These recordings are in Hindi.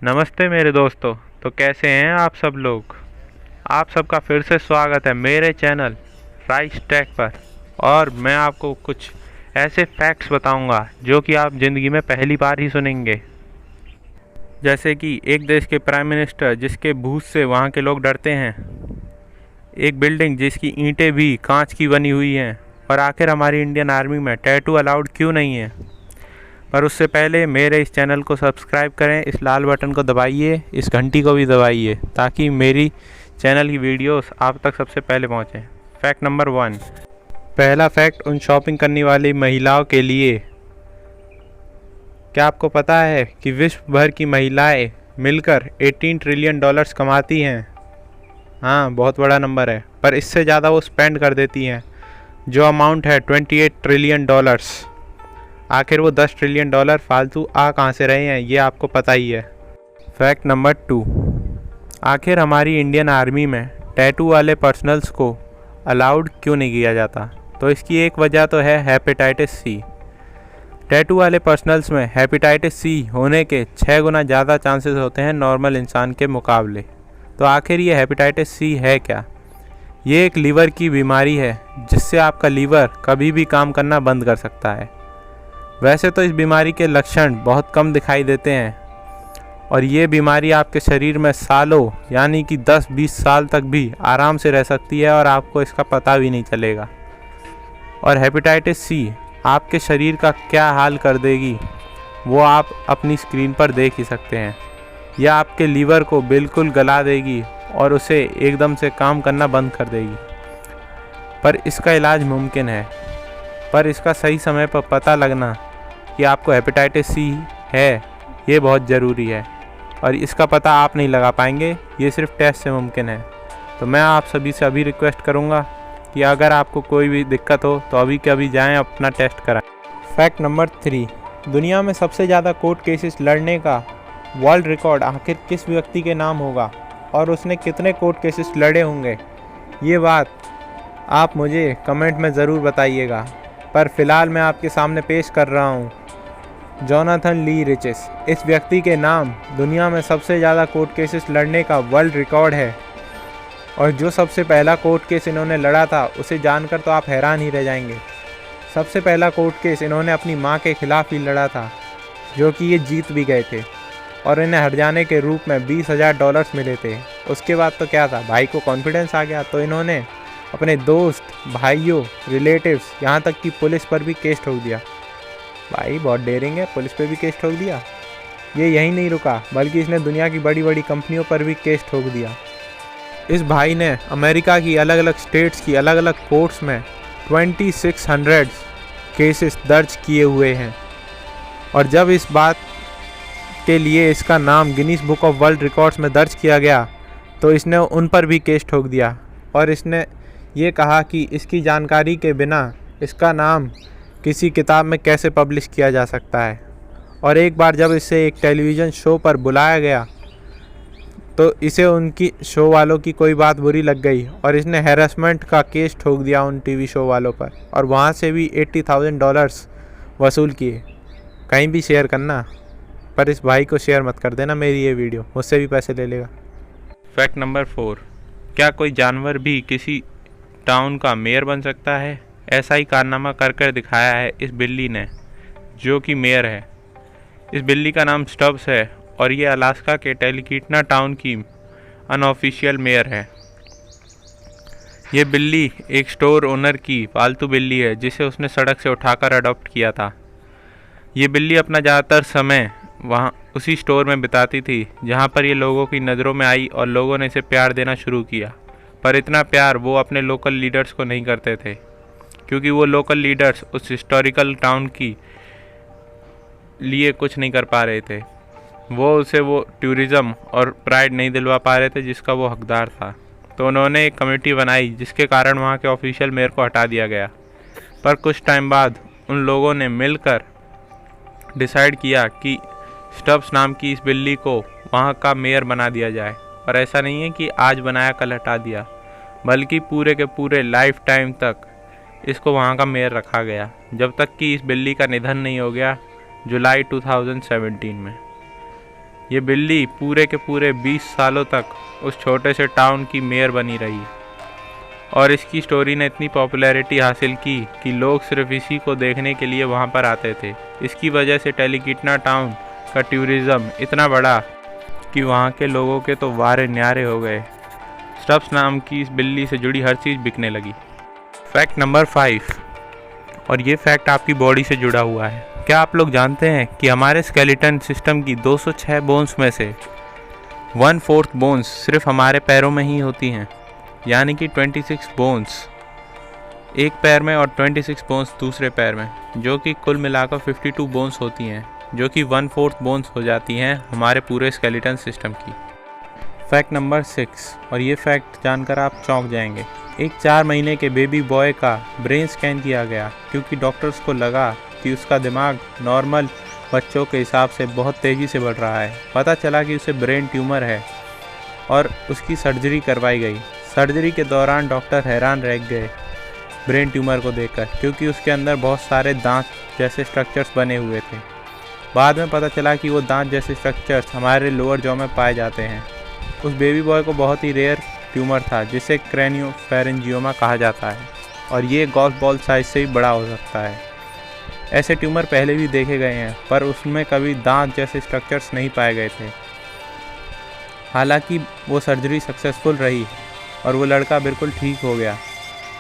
नमस्ते मेरे दोस्तों। तो कैसे हैं आप सब लोग। आप सबका फिर से स्वागत है मेरे चैनल राइस टेक पर। और मैं आपको कुछ ऐसे फैक्ट्स बताऊंगा जो कि आप ज़िंदगी में पहली बार ही सुनेंगे। जैसे कि एक देश के प्राइम मिनिस्टर जिसके भूत से वहाँ के लोग डरते हैं, एक बिल्डिंग जिसकी ईंटें भी कांच की बनी हुई हैं, और आखिर हमारी इंडियन आर्मी में टैटू अलाउड क्यों नहीं है। पर उससे पहले मेरे इस चैनल को सब्सक्राइब करें, इस लाल बटन को दबाइए, इस घंटी को भी दबाइए ताकि मेरी चैनल की वीडियोस आप तक सबसे पहले पहुंचें। Fact number 1। पहला फैक्ट उन शॉपिंग करने वाली महिलाओं के लिए। क्या आपको पता है कि विश्व भर की महिलाएं मिलकर 18 ट्रिलियन डॉलर्स कमाती हैं। हाँ, बहुत बड़ा नंबर है, पर इससे ज़्यादा वो स्पेंड कर देती हैं, जो अमाउंट है 28 ट्रिलियन डॉलर्स। आखिर वो 10 ट्रिलियन डॉलर फालतू आ कहाँ से रहे हैं, ये आपको पता ही है। Fact number 2। आखिर हमारी इंडियन आर्मी में टैटू वाले पर्सनल्स को अलाउड क्यों नहीं किया जाता। तो इसकी एक वजह तो है हेपेटाइटिस सी। टैटू वाले पर्सनल्स में हेपेटाइटिस सी होने के 6 गुना ज़्यादा चांसेस होते हैं नॉर्मल इंसान के मुकाबले। तो आखिर ये हेपेटाइटिस सी है क्या। ये एक लीवर की बीमारी है जिससे आपका लीवर कभी भी काम करना बंद कर सकता है। वैसे तो इस बीमारी के लक्षण बहुत कम दिखाई देते हैं, और ये बीमारी आपके शरीर में सालों यानी कि 10-20 साल तक भी आराम से रह सकती है और आपको इसका पता भी नहीं चलेगा। और हेपेटाइटिस सी आपके शरीर का क्या हाल कर देगी वो आप अपनी स्क्रीन पर देख ही सकते हैं। यह आपके लीवर को बिल्कुल गला देगी और उसे एकदम से काम करना बंद कर देगी। पर इसका इलाज मुमकिन है, पर इसका सही समय पर पता लगना कि आपको हेपेटाइटिस सी है ये बहुत ज़रूरी है, और इसका पता आप नहीं लगा पाएंगे, ये सिर्फ टेस्ट से मुमकिन है। तो मैं आप सभी से अभी रिक्वेस्ट करूँगा कि अगर आपको कोई भी दिक्कत हो तो अभी के अभी जाएं, अपना टेस्ट कराएं। Fact number 3। दुनिया में सबसे ज़्यादा कोर्ट केसेस लड़ने का वर्ल्ड रिकॉर्ड आखिर किस व्यक्ति के नाम होगा, और उसने कितने कोर्ट केसेस लड़े होंगे, ये बात आप मुझे कमेंट में ज़रूर बताइएगा। पर फ़िलहाल मैं आपके सामने पेश कर रहा हूँ जोनाथन ली रिचेस। इस व्यक्ति के नाम दुनिया में सबसे ज़्यादा कोर्ट केसेस लड़ने का वर्ल्ड रिकॉर्ड है, और जो सबसे पहला कोर्ट केस इन्होंने लड़ा था उसे जानकर तो आप हैरान ही रह जाएंगे। सबसे पहला कोर्ट केस इन्होंने अपनी मां के खिलाफ ही लड़ा था, जो कि ये जीत भी गए थे, और इन्हें हर्जाने के रूप में $20,000 मिले थे। उसके बाद तो क्या था, भाई को कॉन्फिडेंस आ गया, तो इन्होंने अपने दोस्त, भाइयों, रिलेटिव्स, यहाँ तक कि पुलिस पर भी केस ठोक दिया। भाई बहुत डेयरिंग है, पुलिस पे भी केस ठोक दिया। ये यहीं नहीं रुका, बल्कि इसने दुनिया की बड़ी बड़ी कंपनियों पर भी केस ठोक दिया। इस भाई ने अमेरिका की अलग अलग स्टेट्स की अलग अलग कोर्ट्स में 2600 केसेस दर्ज किए हुए हैं, और जब इस बात के लिए इसका नाम Guinness book of world records में दर्ज किया गया तो इसने उन पर भी केस ठोक दिया, और इसने ये कहा कि इसकी जानकारी के बिना इसका नाम किसी किताब में कैसे पब्लिश किया जा सकता है। और एक बार जब इसे एक टेलीविज़न शो पर बुलाया गया तो इसे उनकी शो वालों की कोई बात बुरी लग गई, और इसने हैरेसमेंट का केस ठोक दिया उन टीवी शो वालों पर, और वहाँ से भी $80,000 वसूल किए। कहीं भी शेयर करना, पर इस भाई को शेयर मत कर देना मेरी ये वीडियो, मुझसे भी पैसे ले लेगा। Fact number 4। क्या कोई जानवर भी किसी टाउन का मेयर बन सकता है। ऐसा ही कारनामा कर दिखाया है इस बिल्ली ने, जो कि मेयर है। इस बिल्ली का नाम स्टब्स है, और ये अलास्का के टेलिकीटना टाउन की अनऑफिशियल मेयर है। ये बिल्ली एक स्टोर ओनर की पालतू बिल्ली है जिसे उसने सड़क से उठाकर अडॉप्ट किया था। ये बिल्ली अपना ज़्यादातर समय वहाँ उसी स्टोर में बिताती थी जहाँ पर ये लोगों की नज़रों में आई, और लोगों ने इसे प्यार देना शुरू किया। पर इतना प्यार वो अपने लोकल लीडर्स को नहीं करते थे, क्योंकि वो लोकल लीडर्स उस हिस्टोरिकल टाउन की लिए कुछ नहीं कर पा रहे थे। वो टूरिज़्म और प्राइड नहीं दिलवा पा रहे थे जिसका वो हकदार था। तो उन्होंने एक कमेटी बनाई जिसके कारण वहाँ के ऑफिशियल मेयर को हटा दिया गया। पर कुछ टाइम बाद उन लोगों ने मिलकर डिसाइड किया कि स्टब्स नाम की इस बिल्ली को वहाँ का मेयर बना दिया जाए। और ऐसा नहीं है कि आज बनाया कल हटा दिया, बल्कि पूरे के पूरे लाइफ टाइम तक इसको वहाँ का मेयर रखा गया, जब तक कि इस बिल्ली का निधन नहीं हो गया जुलाई 2017 में। ये बिल्ली पूरे के पूरे 20 सालों तक उस छोटे से टाउन की मेयर बनी रही और इसकी स्टोरी ने इतनी पॉपुलैरिटी हासिल की कि लोग सिर्फ इसी को देखने के लिए वहाँ पर आते थे। इसकी वजह से टेलीकिटना टाउन का टूरिज़्म इतना बढ़ा कि वहाँ के लोगों के तो वारे न्यारे हो गए। स्टब्स नाम की इस बिल्ली से जुड़ी हर चीज़ बिकने लगी। फैक्ट नंबर 5, और ये फैक्ट आपकी बॉडी से जुड़ा हुआ है। क्या आप लोग जानते हैं कि हमारे स्केलेटन सिस्टम की 206 बोन्स में से 1/4 बोन्स सिर्फ हमारे पैरों में ही होती हैं, यानी कि 26 बोन्स एक पैर में और 26 बोन्स दूसरे पैर में, जो कि कुल मिलाकर 52 बोन्स होती हैं, जो कि 1/4 बोन्स हो जाती हैं हमारे पूरे स्केलेटन सिस्टम की। फैक्ट नंबर 6, और ये फैक्ट जानकर आप चौंक जाएंगे। एक 4 महीने के बेबी बॉय का ब्रेन स्कैन किया गया क्योंकि डॉक्टर्स को लगा कि उसका दिमाग नॉर्मल बच्चों के हिसाब से बहुत तेज़ी से बढ़ रहा है। पता चला कि उसे ब्रेन ट्यूमर है और उसकी सर्जरी करवाई गई। सर्जरी के दौरान डॉक्टर हैरान रह गए ब्रेन ट्यूमर को देखकर, क्योंकि उसके अंदर बहुत सारे दांत जैसे स्ट्रक्चर्स बने हुए थे। बाद में पता चला कि वो दांत जैसे स्ट्रक्चर्स हमारे लोअर जॉ में पाए जाते हैं। उस बेबी बॉय को बहुत ही रेयर ट्यूमर था जिसे क्रैनियोफैरिंजियोमा कहा जाता है, और ये गोल्फ बॉल साइज से भी बड़ा हो सकता है। ऐसे ट्यूमर पहले भी देखे गए हैं, पर उसमें कभी दांत जैसे स्ट्रक्चर्स नहीं पाए गए थे। हालांकि वो सर्जरी सक्सेसफुल रही और वो लड़का बिल्कुल ठीक हो गया,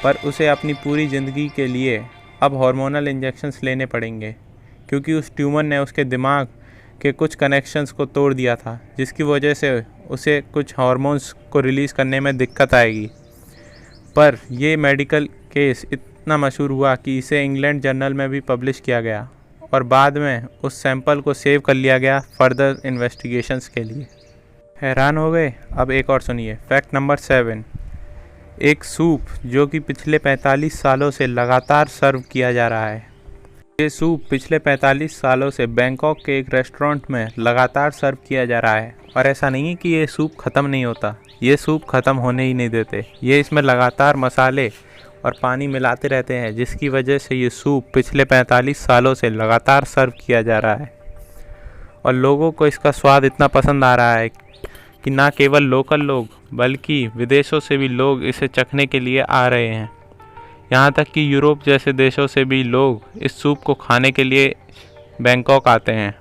पर उसे अपनी पूरी ज़िंदगी के लिए अब हार्मोनल इंजेक्शंस लेने पड़ेंगे, क्योंकि उस ट्यूमर ने उसके दिमाग के कुछ कनेक्शंस को तोड़ दिया था, जिसकी वजह से उसे कुछ हार्मोन्स को रिलीज़ करने में दिक्कत आएगी। पर ये मेडिकल केस इतना मशहूर हुआ कि इसे इंग्लैंड जर्नल में भी पब्लिश किया गया और बाद में उस सैंपल को सेव कर लिया गया फर्दर इन्वेस्टिगेशंस के लिए। हैरान हो गए? अब एक और सुनिए। फैक्ट नंबर 7, एक सूप जो कि पिछले 45 सालों से लगातार सर्व किया जा रहा है। ये सूप पिछले 45 सालों से बैंकॉक के एक रेस्टोरेंट में लगातार सर्व किया जा रहा है, और ऐसा नहीं है कि ये सूप ख़त्म नहीं होता, ये सूप ख़त्म होने ही नहीं देते। ये इसमें लगातार मसाले और पानी मिलाते रहते हैं, जिसकी वजह से ये सूप पिछले 45 सालों से लगातार सर्व किया जा रहा है। और लोगों को इसका स्वाद इतना पसंद आ रहा है कि ना केवल लोकल लोग बल्कि विदेशों से भी लोग इसे चखने के लिए आ रहे हैं। यहाँ तक कि यूरोप जैसे देशों से भी लोग इस सूप को खाने के लिए बैंकॉक आते हैं।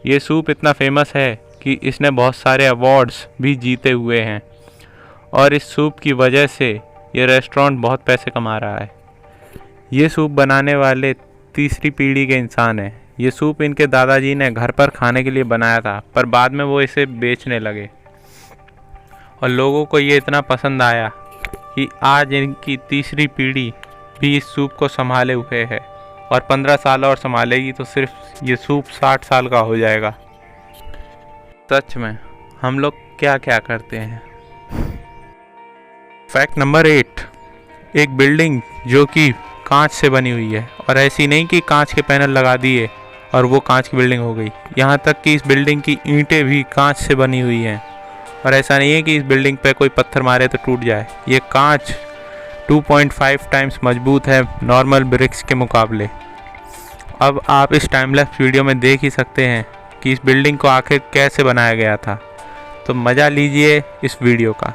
ये सूप इतना फेमस है कि इसने बहुत सारे अवार्ड्स भी जीते हुए हैं, और इस सूप की वजह से ये रेस्टोरेंट बहुत पैसे कमा रहा है। ये सूप बनाने वाले तीसरी पीढ़ी के इंसान हैं। ये सूप इनके दादाजी ने घर पर खाने के लिए बनाया था, पर बाद में वो इसे बेचने लगे, और लोगों को ये इतना पसंद आया कि आज इनकी तीसरी पीढ़ी भी इस सूप को संभाले हुए है, और 15 साल और संभालेगी तो सिर्फ ये सूप 60 साल का हो जाएगा। सच में हम लोग क्या क्या करते हैं। फैक्ट नंबर 8, एक बिल्डिंग जो कि कांच से बनी हुई है, और ऐसी नहीं कि कांच के पैनल लगा दिए और वो कांच की बिल्डिंग हो गई। यहाँ तक कि इस बिल्डिंग की ईंटें भी कांच से बनी हुई हैं, और ऐसा नहीं है कि इस बिल्डिंग पे कोई पत्थर मारे तो टूट जाए। ये कांच 2.5 टाइम्स मजबूत है नॉर्मल ब्रिक्स के मुकाबले। अब आप इस टाइम लैप्स वीडियो में देख ही सकते हैं कि इस बिल्डिंग को आखिर कैसे बनाया गया था, तो मज़ा लीजिए इस वीडियो का।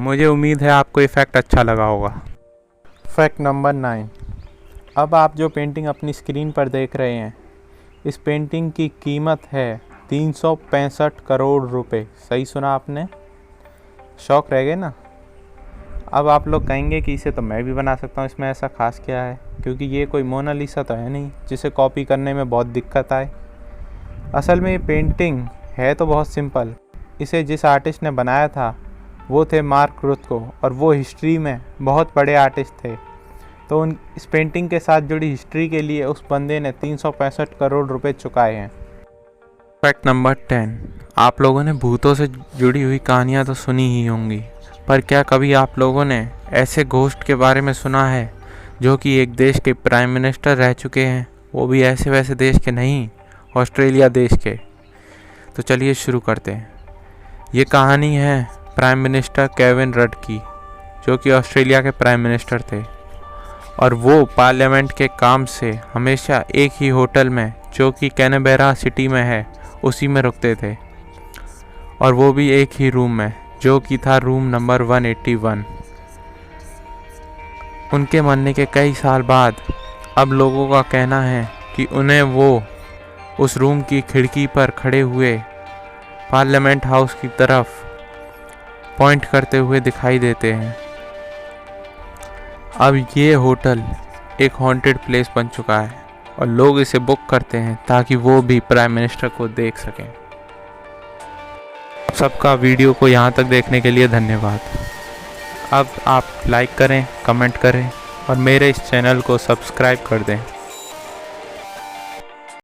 मुझे उम्मीद है आपको ये फैक्ट अच्छा लगा होगा। Fact number 9। अब आप जो पेंटिंग अपनी स्क्रीन पर देख रहे हैं, इस पेंटिंग की कीमत है 365 करोड़ रुपए। सही सुना आपने, शौक रह गए ना। अब आप लोग कहेंगे कि इसे तो मैं भी बना सकता हूँ, इसमें ऐसा खास क्या है, क्योंकि ये कोई मोनालिसा तो है नहीं जिसे कॉपी करने में बहुत दिक्कत आए। असल में ये पेंटिंग है तो बहुत सिंपल। इसे जिस आर्टिस्ट ने बनाया था वो थे मार्क रोथको, और वो हिस्ट्री में बहुत बड़े आर्टिस्ट थे। तो इस पेंटिंग के साथ जुड़ी हिस्ट्री के लिए उस बंदे ने 365 करोड़ रुपए चुकाए हैं। Fact number 10। आप लोगों ने भूतों से जुड़ी हुई कहानियाँ तो सुनी ही होंगी, पर क्या कभी आप लोगों ने ऐसे घोस्ट के बारे में सुना है जो कि एक देश के प्राइम मिनिस्टर रह चुके हैं, वो भी ऐसे वैसे देश के नहीं, ऑस्ट्रेलिया देश के। तो चलिए शुरू करते हैं। ये कहानी है प्राइम मिनिस्टर केविन रड की, जो कि ऑस्ट्रेलिया के प्राइम मिनिस्टर थे, और वो पार्लियामेंट के काम से हमेशा एक ही होटल में, जो कि कैनबेरा सिटी में है, उसी में रुकते थे, और वो भी एक ही रूम में, जो कि था रूम नंबर 181। उनके मरने के कई साल बाद अब लोगों का कहना है कि उन्हें वो उस रूम की खिड़की पर खड़े हुए पार्लियामेंट हाउस की तरफ पॉइंट करते हुए दिखाई देते हैं। अब ये होटल एक हॉन्टेड प्लेस बन चुका है और लोग इसे बुक करते हैं ताकि वो भी प्राइम मिनिस्टर को देख सकें। सबका वीडियो को यहाँ तक देखने के लिए धन्यवाद। अब आप लाइक करें, कमेंट करें और मेरे इस चैनल को सब्सक्राइब कर दें।